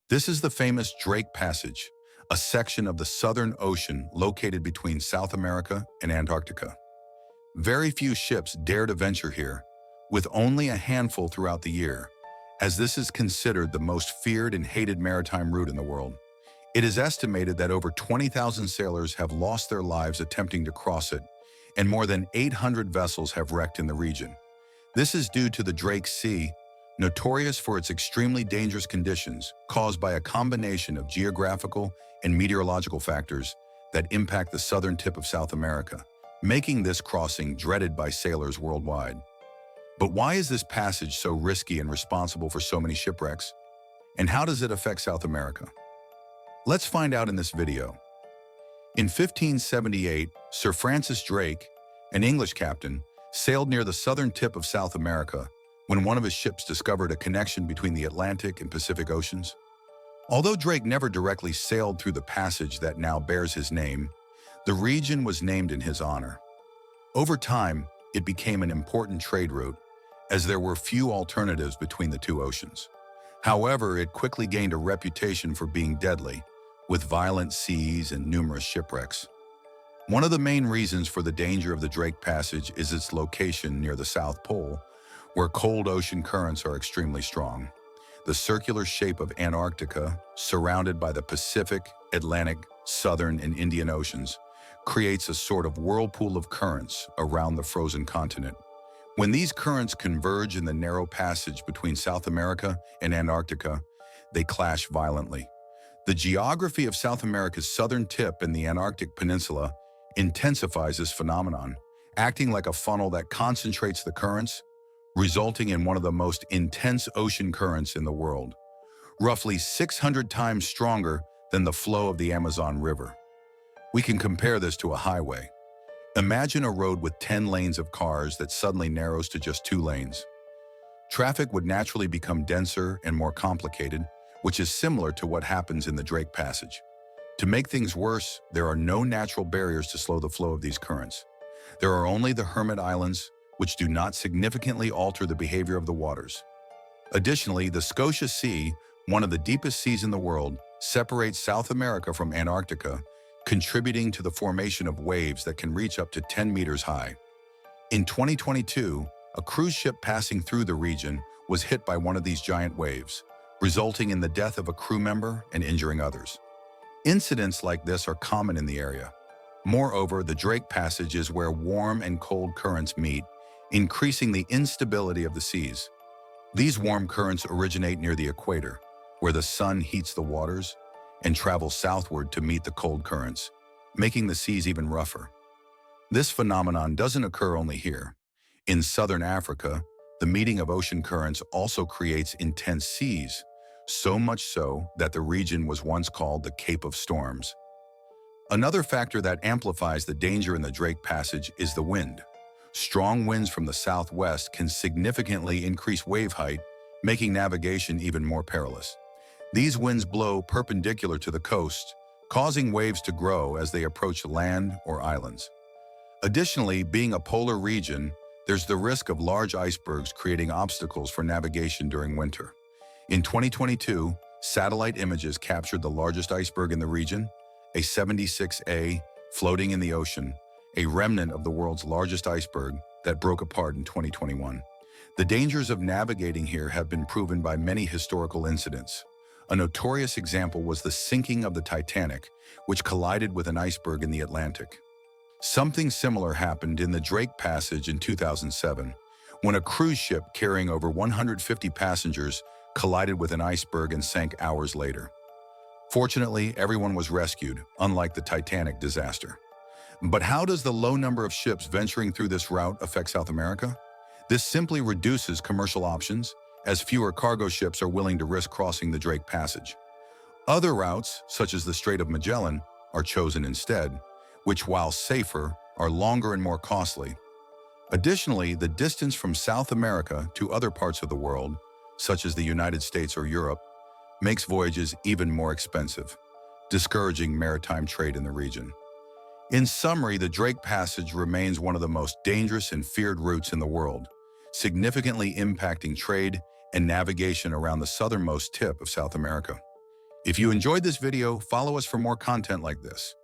This is the famous Drake Passage, a section of the Southern Ocean located between South America and Antarctica. Very few ships dare to venture here, with only a handful throughout the year, as this is considered the most feared and hated maritime route in the world. It is estimated that over 20,000 sailors have lost their lives attempting to cross it, and more than 800 vessels have wrecked in the region. This is due to the Drake Sea, notorious for its extremely dangerous conditions caused by a combination of geographical and meteorological factors that impact the southern tip of South America, making this crossing dreaded by sailors worldwide. But why is this passage so risky and responsible for so many shipwrecks? And how does it affect South America? Let's find out in this video. In 1578, Sir Francis Drake, an English captain, sailed near the southern tip of South America when one of his ships discovered a connection between the Atlantic and Pacific Oceans. Although Drake never directly sailed through the passage that now bears his name, the region was named in his honor. Over time, it became an important trade route, as there were few alternatives between the two oceans. However, it quickly gained a reputation for being deadly, with violent seas and numerous shipwrecks. One of the main reasons for the danger of the Drake Passage is its location near the South Pole, where cold ocean currents are extremely strong. The circular shape of Antarctica, surrounded by the Pacific, Atlantic, Southern, and Indian Oceans, creates a sort of whirlpool of currents around the frozen continent. When these currents converge in the narrow passage between South America and Antarctica, they clash violently. The geography of South America's southern tip and the Antarctic Peninsula intensifies this phenomenon, acting like a funnel that concentrates the currents, resulting in one of the most intense ocean currents in the world, roughly 600 times stronger than the flow of the Amazon River. We can compare this to a highway. Imagine a road with 10 lanes of cars that suddenly narrows to just 2 lanes. Traffic would naturally become denser and more complicated, which is similar to what happens in the Drake Passage. To make things worse, there are no natural barriers to slow the flow of these currents. There are only the Hermit Islands, which do not significantly alter the behavior of the waters. Additionally, the Scotia Sea, one of the deepest seas in the world, separates South America from Antarctica, contributing to the formation of waves that can reach up to 10 meters high. In 2022, a cruise ship passing through the region was hit by one of these giant waves, resulting in the death of a crew member and injuring others. Incidents like this are common in the area. Moreover, the Drake Passage is where warm and cold currents meet, increasing the instability of the seas. These warm currents originate near the equator, where the sun heats the waters, and travel southward to meet the cold currents, making the seas even rougher. This phenomenon doesn't occur only here. In southern Africa, the meeting of ocean currents also creates intense seas, so much so that the region was once called the Cape of Storms. Another factor that amplifies the danger in the Drake Passage is the wind. Strong winds from the southwest can significantly increase wave height, making navigation even more perilous. These winds blow perpendicular to the coast, causing waves to grow as they approach land or islands. Additionally, being a polar region, there's the risk of large icebergs creating obstacles for navigation during winter. In 2022, satellite images captured the largest iceberg in the region, a 76A, floating in the ocean, a remnant of the world's largest iceberg that broke apart in 2021. The dangers of navigating here have been proven by many historical incidents. A notorious example was the sinking of the Titanic, which collided with an iceberg in the Atlantic. Something similar happened in the Drake Passage in 2007, when a cruise ship carrying over 150 passengers collided with an iceberg and sank hours later. Fortunately, everyone was rescued, unlike the Titanic disaster. But how does the low number of ships venturing through this route affect South America? This simply reduces commercial options, as fewer cargo ships are willing to risk crossing the Drake Passage. Other routes, such as the Strait of Magellan, are chosen instead, which, while safer, are longer and more costly. Additionally, the distance from South America to other parts of the world, such as the United States or Europe, makes voyages even more expensive, discouraging maritime trade in the region. In summary, the Drake Passage remains one of the most dangerous and feared routes in the world, significantly impacting trade and navigation around the southernmost tip of South America. If you enjoyed this video, follow us for more content like this.